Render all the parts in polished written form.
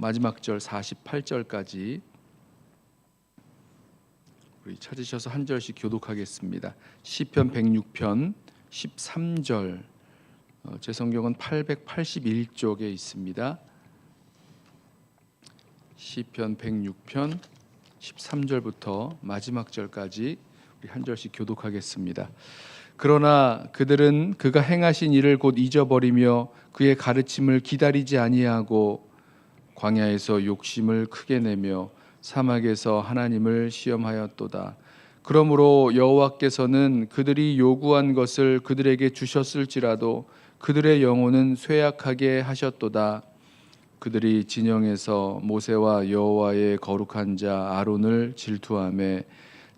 마지막 절 48절까지 우리 찾으셔서 한 절씩 교독하겠습니다. 시편 106편 13절, 제 성경은 881쪽에 있습니다. 시편 106편 13절부터 마지막 절까지 우리 한 절씩 교독하겠습니다. 그러나 그들은 그가 행하신 일을 곧 잊어버리며 그의 가르침을 기다리지 아니하고 광야에서 욕심을 크게 내며 사막에서 하나님을 시험하였도다. 그러므로 여호와께서는 그들이 요구한 것을 그들에게 주셨을지라도 그들의 영혼은 쇠약하게 하셨도다. 그들이 진영에서 모세와 여호와의 거룩한 자 아론을 질투하며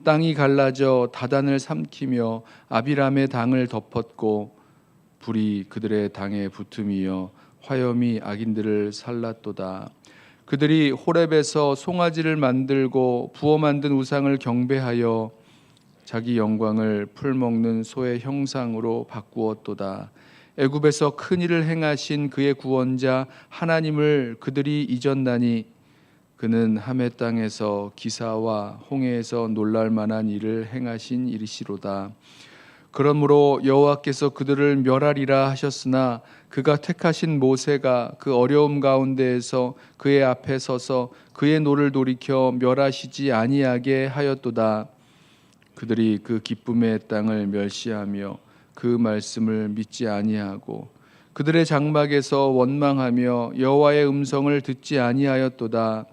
땅이 갈라져 다단을 삼키며 아비람의 당을 덮었고 불이 그들의 당에 붙음이여 화염이 악인들을 살랐도다. 그들이 호렙에서 송아지를 만들고 부어 만든 우상을 경배하여 자기 영광을 풀먹는 소의 형상으로 바꾸었도다. 애굽에서 큰 일을 행하신 그의 구원자 하나님을 그들이 잊었나니 그는 하메 땅에서 기사와 홍해에서 놀랄 만한 일을 행하신 이시로다. 그러므로 여호와께서 그들을 멸하리라 하셨으나 그가 택하신 모세가 그 어려움 가운데에서 그의 앞에 서서 그의 노를 돌이켜 멸하시지 아니하게 하였도다. 그들이 그 기쁨의 땅을 멸시하며 그 말씀을 믿지 아니하고 그들의 장막에서 원망하며 여호와의 음성을 듣지 아니하였도다.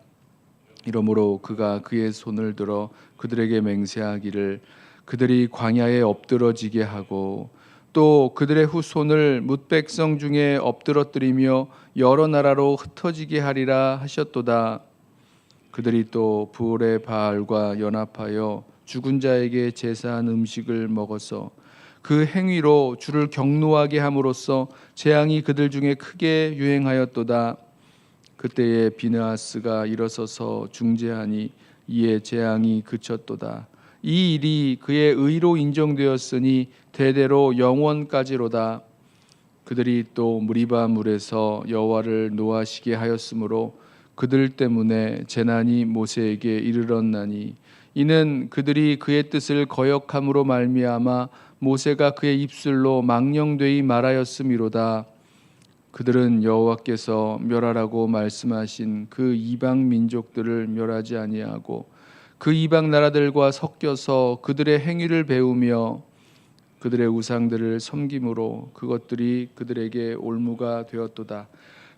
이러므로 그가 그의 손을 들어 그들에게 맹세하기를 그들이 광야에 엎드러지게 하고 또 그들의 후손을 뭇백성 중에 엎드러뜨리며 여러 나라로 흩어지게 하리라 하셨도다. 그들이 또 부올의 바알과 연합하여 죽은 자에게 제사한 음식을 먹어서 그 행위로 주를 경노하게 함으로써 재앙이 그들 중에 크게 유행하였도다. 그때에 비느하스가 일어서서 중재하니 이에 재앙이 그쳤도다. 이 일이 그의 의로 인정되었으니 대대로 영원까지로다. 그들이 또 무리바 물에서 여호와를 노하시게 하였으므로 그들 때문에 재난이 모세에게 이르렀나니 이는 그들이 그의 뜻을 거역함으로 말미암아 모세가 그의 입술로 망령되이 말하였음이로다. 그들은 여호와께서 멸하라고 말씀하신 그 이방 민족들을 멸하지 아니하고 그 이방 나라들과 섞여서 그들의 행위를 배우며 그들의 우상들을 섬김으로 그것들이 그들에게 올무가 되었도다.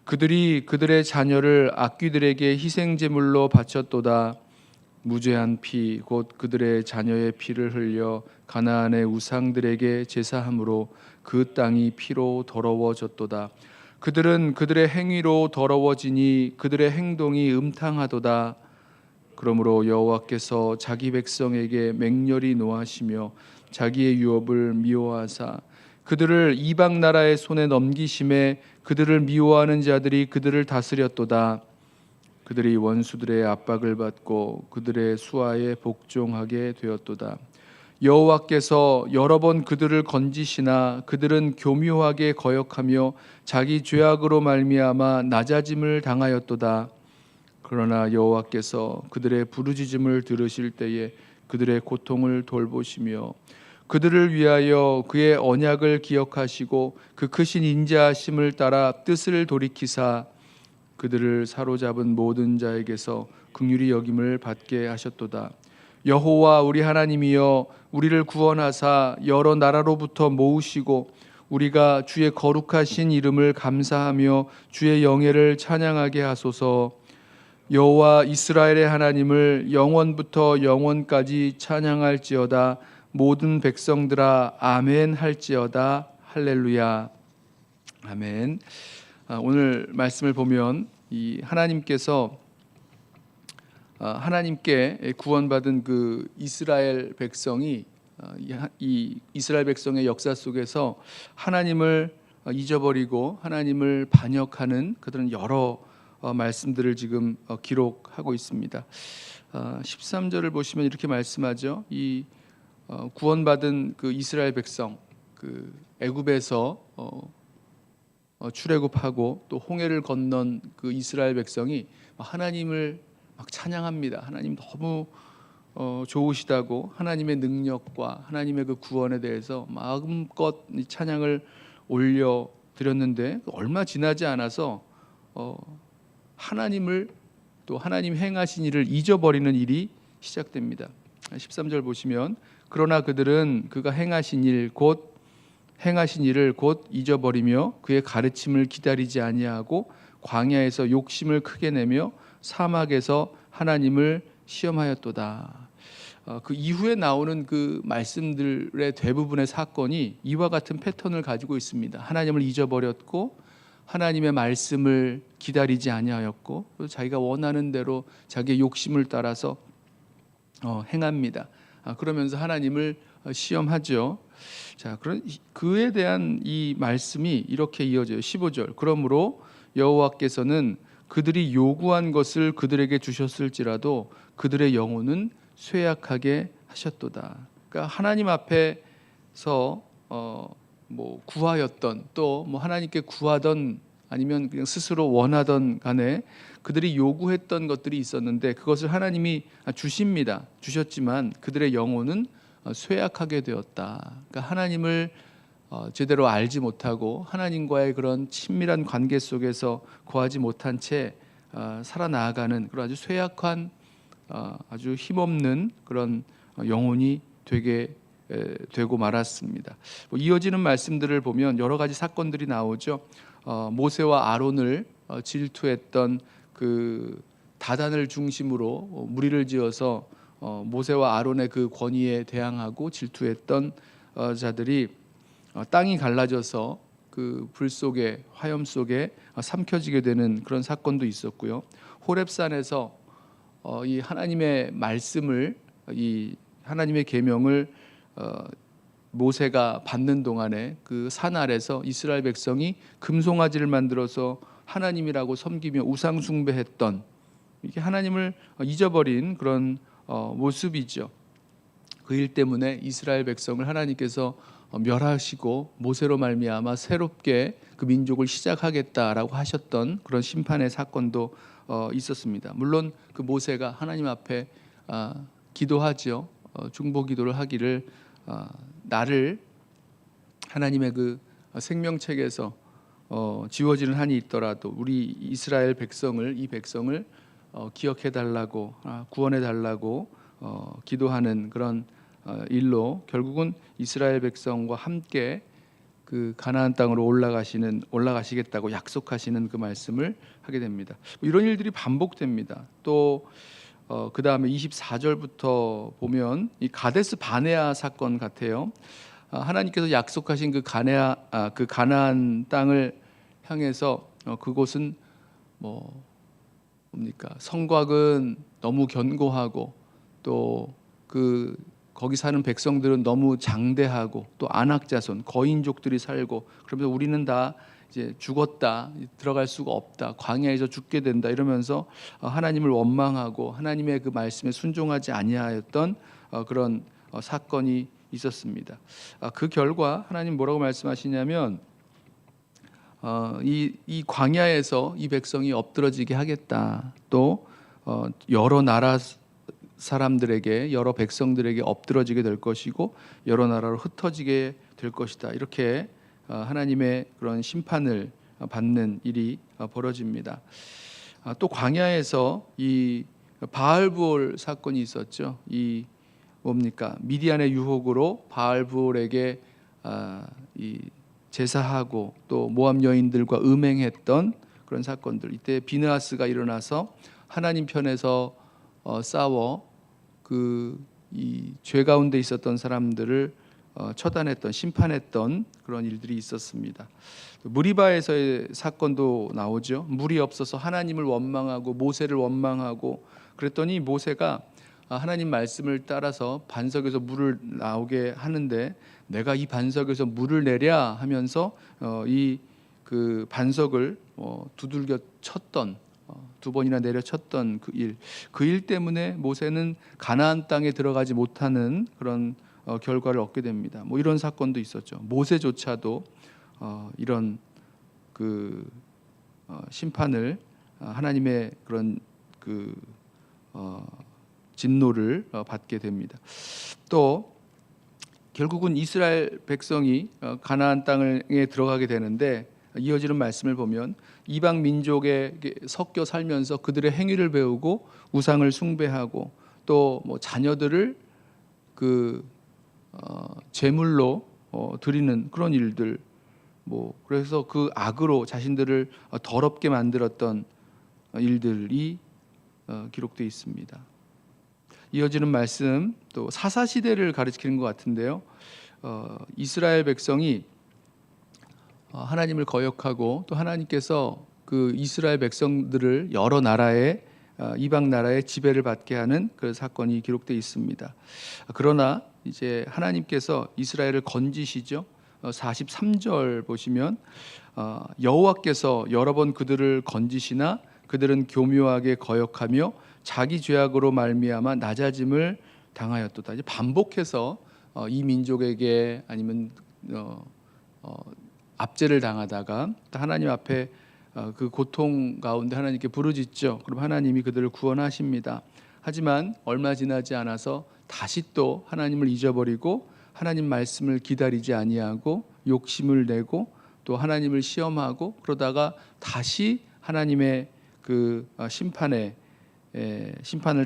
그들이 그들의 자녀를 악귀들에게 희생제물로 바쳤도다. 무죄한 피 곧 그들의 자녀의 피를 흘려 가나안의 우상들에게 제사함으로 그 땅이 피로 더러워졌도다. 그들은 그들의 행위로 더러워지니 그들의 행동이 음탕하도다. 그러므로 여호와께서 자기 백성에게 맹렬히 노하시며 자기의 유업을 미워하사 그들을 이방 나라의 손에 넘기심에 그들을 미워하는 자들이 그들을 다스렸도다. 그들이 원수들의 압박을 받고 그들의 수하에 복종하게 되었도다. 여호와께서 여러 번 그들을 건지시나 그들은 교묘하게 거역하며 자기 죄악으로 말미암아 낮아짐을 당하였도다. 그러나 여호와께서 그들의 부르짖음을 들으실 때에 그들의 고통을 돌보시며 그들을 위하여 그의 언약을 기억하시고 그 크신 인자하심을 따라 뜻을 돌이키사 그들을 사로잡은 모든 자에게서 긍휼히 여김을 받게 하셨도다. 여호와 우리 하나님이여 우리를 구원하사 여러 나라로부터 모으시고 우리가 주의 거룩하신 이름을 감사하며 주의 영예를 찬양하게 하소서. 여호와 이스라엘의 하나님을 영원부터 영원까지 찬양할지어다. 모든 백성들아 아멘 할지어다. 할렐루야. 아멘. 오늘 말씀을 보면 이 하나님께서 하나님께 구원받은 그 이스라엘 백성이 이 이스라엘 백성의 역사 속에서 하나님을 잊어버리고 하나님을 반역하는 그런 여러 말씀들을 지금 기록하고 있습니다. 13절을 보시면 이렇게 말씀하죠. 이 구원받은 그 이스라엘 백성, 그 애굽에서 출애굽하고 또 홍해를 건넌 그 이스라엘 백성이 하나님을 막 찬양합니다. 하나님 너무 좋으시다고 하나님의 능력과 하나님의 그 구원에 대해서 마음껏 이 찬양을 올려 드렸는데 얼마 지나지 않아서 하나님을 또 하나님 행하신 일을 잊어버리는 일이 시작됩니다. 13절 보시면 그러나 그들은 그가 행하신 일을 곧 잊어버리며 그의 가르침을 기다리지 아니하고 광야에서 욕심을 크게 내며 사막에서 하나님을 시험하였도다. 그 이후에 나오는 그 말씀들의 대부분의 사건이 이와 같은 패턴을 가지고 있습니다. 하나님을 잊어버렸고 하나님의 말씀을 기다리지 아니하였고 또 자기가 원하는 대로 자기의 욕심을 따라서 행합니다. 그러면서 하나님을 시험하죠. 자, 그런 그에 대한 이 말씀이 이렇게 이어져요. 15절. 그러므로 여호와께서는 그들이 요구한 것을 그들에게 주셨을지라도 그들의 영혼은 쇠약하게 하셨도다. 그러니까 하나님 앞에서 구하였던 또 하나님께 구하던 아니면 그냥 스스로 원하던 간에 그들이 요구했던 것들이 있었는데 그것을 하나님이 주십니다. 주셨지만 그들의 영혼은 쇠약하게 되었다. 그러니까 하나님을 제대로 알지 못하고 하나님과의 그런 친밀한 관계 속에서 거하지 못한 채 살아나가는 그런 아주 쇠약한 아주 힘없는 그런 영혼이 되고 말았습니다. 이어지는 말씀들을 보면 여러 가지 사건들이 나오죠. 모세와 아론을 질투했던 그 다단을 중심으로 무리를 지어서 모세와 아론의 그 권위에 대항하고 질투했던 자들이 땅이 갈라져서 그 불 속에 화염 속에 삼켜지게 되는 그런 사건도 있었고요. 호렙산에서 이 하나님의 말씀을 이 하나님의 계명을 모세가 받는 동안에 그 산 아래서 이스라엘 백성이 금송아지를 만들어서 하나님이라고 섬기며 우상 숭배했던 이게 하나님을 잊어버린 그런 모습이죠. 그 일 때문에 이스라엘 백성을 하나님께서 멸하시고 모세로 말미암아 새롭게 그 민족을 시작하겠다라고 하셨던 그런 심판의 사건도 있었습니다. 물론 그 모세가 하나님 앞에 기도하죠. 중보 기도를 하기를 나를 하나님의 그 생명책에서 지워지는 한이 있더라도 우리 이스라엘 백성을 이 백성을 기억해 달라고 구원해 달라고 기도하는 그런 일로 결국은 이스라엘 백성과 함께 그 가나안 땅으로 올라가시겠다고 약속하시는 그 말씀을 하게 됩니다. 이런 일들이 반복됩니다. 또 그 다음에 24절부터 보면 이 가데스 바네아 사건 같아요. 하나님께서 약속하신 그 가나안 땅을 향해서 그곳은 뭡니까? 성곽은 너무 견고하고 또 거기 사는 백성들은 너무 장대하고 또 안악자손 거인족들이 살고 그러면서 우리는 다 이제 죽었다, 들어갈 수가 없다, 광야에서 죽게 된다 이러면서 하나님을 원망하고 하나님의 그 말씀에 순종하지 아니하였던 그런 사건이 있었습니다. 그 결과 하나님 뭐라고 말씀하시냐면 이 광야에서 이 백성이 엎드러지게 하겠다. 또 여러 나라 사람들에게 여러 백성들에게 엎드러지게 될 것이고 여러 나라로 흩어지게 될 것이다. 이렇게 하나님의 그런 심판을 받는 일이 벌어집니다. 또 광야에서 이 바알부올 사건이 있었죠. 이 뭡니까? 미디안의 유혹으로 바알부올에게 이 제사하고 또 모압 여인들과 음행했던 그런 사건들. 이때 비느하스가 일어나서 하나님 편에서 싸워 이 죄 가운데 있었던 사람들을 처단했던 심판했던 그런 일들이 있었습니다. 무리바에서의 사건도 나오죠. 물이 없어서 하나님을 원망하고 모세를 원망하고 그랬더니 모세가 하나님 말씀을 따라서 반석에서 물을 나오게 하는데 내가 이 반석에서 물을 내랴 하면서 이 그 반석을 두들겨 쳤던 두 번이나 내려쳤던 그 일 때문에 모세는 가나안 땅에 들어가지 못하는 그런 결과를 얻게 됩니다. 이런 사건도 있었죠. 모세조차도 이런 심판을 하나님의 그런 진노를 받게 됩니다. 또 결국은 이스라엘 백성이 가나안 땅에 들어가게 되는데 이어지는 말씀을 보면 이방 민족에 섞여 살면서 그들의 행위를 배우고 우상을 숭배하고 또 뭐 자녀들을 제물로 드리는 그런 일들, 그래서 그 악으로 자신들을 더럽게 만들었던 일들이 기록되어 있습니다. 이어지는 말씀 또 사사 시대를 가리키는 것 같은데요. 이스라엘 백성이 하나님을 거역하고 또 하나님께서 그 이스라엘 백성들을 여러 나라의 이방 나라의 지배를 받게 하는 그 사건이 기록되어 있습니다. 그러나 이제 하나님께서 이스라엘을 건지시죠. 43절 보시면 여호와께서 여러 번 그들을 건지시나 그들은 교묘하게 거역하며 자기 죄악으로 말미암아 낮아짐을 당하였도다. 이제 반복해서 이 민족에게 아니면 압제를 당하다가 하나님 앞에 그 고통 가운데 하나님께 부르짖죠. 그럼 하나님이 그들을 구원하십니다. 하지만 얼마 지나지 않아서 다시 또 하나님을 잊어버리고 하나님 말씀을 기다리지 아니하고 욕심을 내고 또 하나님을 시험하고 그러다가 다시 하나님의 그 심판을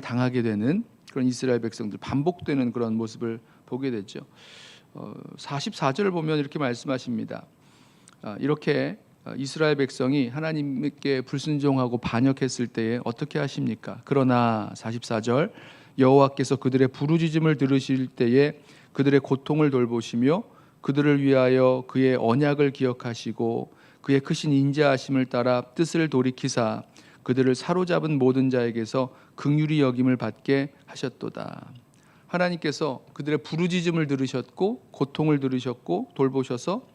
당하게 되는 그런 이스라엘 백성들, 반복되는 그런 모습을 보게 되죠. 44절을 보면 이렇게 말씀하십니다. 이렇게 이스라엘 백성이 하나님께 불순종하고 반역했을 때에 어떻게 하십니까? 그러나 44절 여호와께서 그들의 부르짖음을 들으실 때에 그들의 고통을 돌보시며 그들을 위하여 그의 언약을 기억하시고 그의 크신 인자하심을 따라 뜻을 돌이키사 그들을 사로잡은 모든 자에게서 긍휼히 여김을 받게 하셨도다. 하나님께서 그들의 부르짖음을 들으셨고 고통을 들으셨고 돌보셔서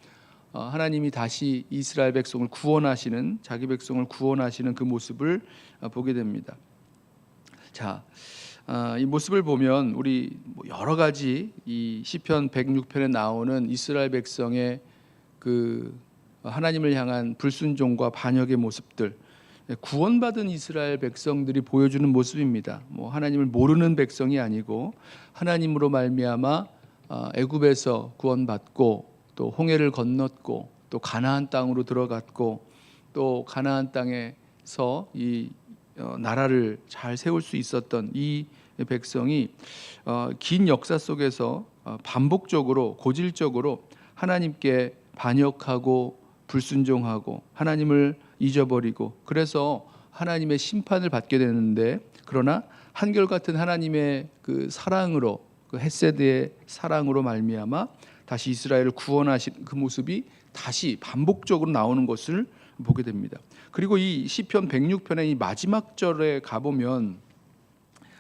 하나님이 다시 이스라엘 백성을 구원하시는, 자기 백성을 구원하시는 그 모습을 보게 됩니다. 자, 이 모습을 보면 우리 여러 가지 이 시편 106편에 나오는 이스라엘 백성의 그 하나님을 향한 불순종과 반역의 모습들, 구원받은 이스라엘 백성들이 보여주는 모습입니다. 하나님을 모르는 백성이 아니고 하나님으로 말미암아 애굽에서 구원받고 또 홍해를 건넜고 또 가나안 땅으로 들어갔고 또 가나안 땅에서 이 나라를 잘 세울 수 있었던 이 백성이 긴 역사 속에서 반복적으로 고질적으로 하나님께 반역하고 불순종하고 하나님을 잊어버리고 그래서 하나님의 심판을 받게 되는데, 그러나 한결같은 하나님의 그 사랑으로, 그 헤세드의 사랑으로 말미암아 다시 이스라엘을 구원하신 그 모습이 다시 반복적으로 나오는 것을 보게 됩니다. 그리고 이 시편 106편의 이 마지막 절에 가보면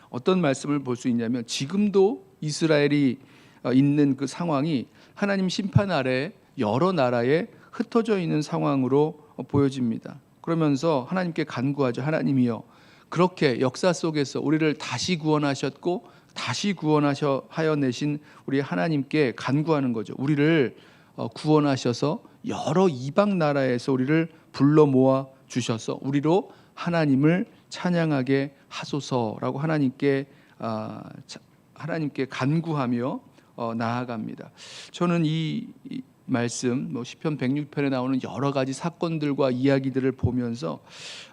어떤 말씀을 볼 수 있냐면 지금도 이스라엘이 있는 그 상황이 하나님 심판 아래 여러 나라에 흩어져 있는 상황으로 보여집니다. 그러면서 하나님께 간구하죠. 하나님이여, 그렇게 역사 속에서 우리를 다시 구원하셨고 다시 구원하여 내신 우리 하나님께 간구하는 거죠. 우리를 구원하셔서 여러 이방 나라에서 우리를 불러 모아 주셔서 우리로 하나님을 찬양하게 하소서라고 하나님께 간구하며 나아갑니다. 저는 이 말씀, 시편 106편에 나오는 여러 가지 사건들과 이야기들을 보면서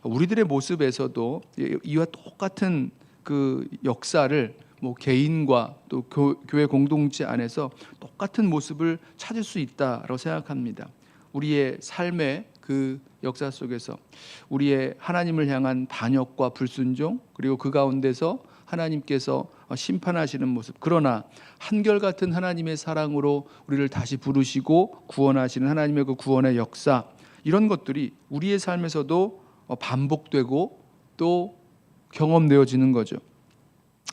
우리들의 모습에서도 이와 똑같은 그 역사를 개인과 또 교회 공동체 안에서 똑같은 모습을 찾을 수 있다라고 생각합니다. 우리의 삶의 그 역사 속에서 우리의 하나님을 향한 반역과 불순종, 그리고 그 가운데서 하나님께서 심판하시는 모습, 그러나 한결같은 하나님의 사랑으로 우리를 다시 부르시고 구원하시는 하나님의 그 구원의 역사, 이런 것들이 우리의 삶에서도 반복되고 또 경험되어지는 거죠.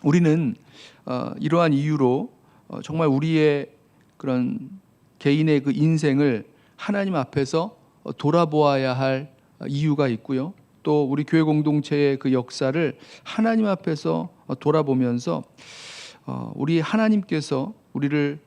우리는 이러한 이유로 정말 우리의 그런 개인의 그 인생을 하나님 앞에서 돌아보아야 할 이유가 있고요. 또 우리 교회 공동체의 그 역사를 하나님 앞에서 돌아보면서 우리 하나님께서 우리를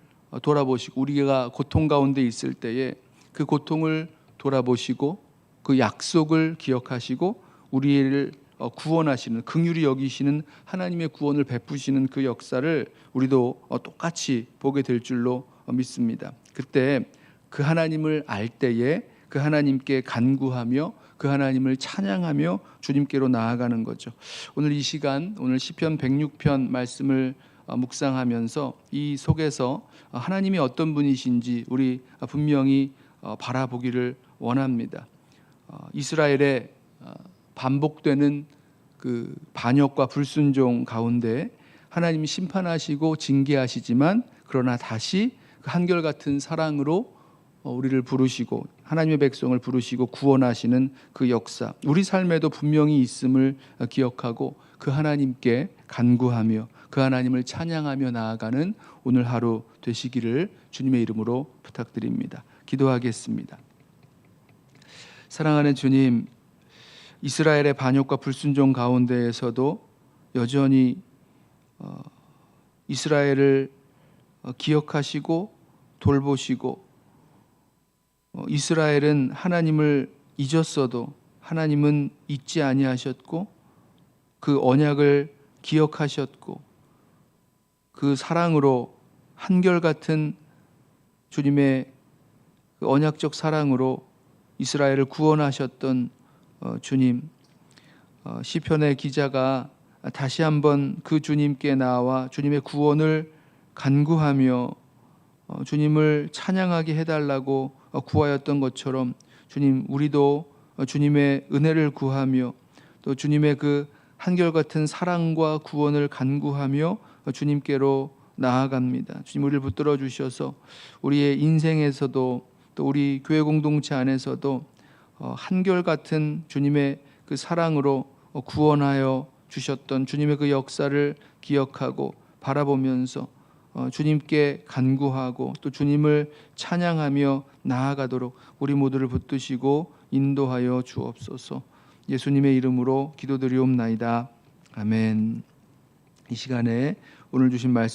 돌아보시고 우리가 고통 가운데 있을 때에 그 고통을 돌아보시고 그 약속을 기억하시고 우리를 구원하시는, 긍휼히 여기시는 하나님의 구원을 베푸시는 그 역사를 우리도 똑같이 보게 될 줄로 믿습니다. 그때 그 하나님을 알 때에 그 하나님께 간구하며 그 하나님을 찬양하며 주님께로 나아가는 거죠. 오늘 이 시간, 오늘 시편 106편 말씀을 묵상하면서 이 속에서 하나님이 어떤 분이신지 우리 분명히 바라보기를 원합니다. 이스라엘의 반복되는 그 반역과 불순종 가운데 하나님이 심판하시고 징계하시지만 그러나 다시 그 한결같은 사랑으로 우리를 부르시고 하나님의 백성을 부르시고 구원하시는 그 역사, 우리 삶에도 분명히 있음을 기억하고 그 하나님께 간구하며 그 하나님을 찬양하며 나아가는 오늘 하루 되시기를 주님의 이름으로 부탁드립니다. 기도하겠습니다. 사랑하는 주님, 이스라엘의 반역과 불순종 가운데에서도 여전히 이스라엘을 기억하시고 돌보시고, 이스라엘은 하나님을 잊었어도 하나님은 잊지 아니하셨고 그 언약을 기억하셨고 그 사랑으로 한결같은 주님의 그 언약적 사랑으로 이스라엘을 구원하셨던 주님, 시편의 기자가 다시 한번 그 주님께 나와 주님의 구원을 간구하며 주님을 찬양하게 해달라고 구하였던 것처럼 주님, 우리도 주님의 은혜를 구하며 또 주님의 그 한결같은 사랑과 구원을 간구하며 주님께로 나아갑니다. 주님, 우리를 붙들어 주셔서 우리의 인생에서도 또 우리 교회 공동체 안에서도 한결같은 주님의 그 사랑으로 구원하여 주셨던 주님의 그 역사를 기억하고 바라보면서 주님께 간구하고 또 주님을 찬양하며 나아가도록 우리 모두를 붙드시고 인도하여 주옵소서. 예수님의 이름으로 기도드리옵나이다. 아멘. 이 시간에 오늘 주신 말씀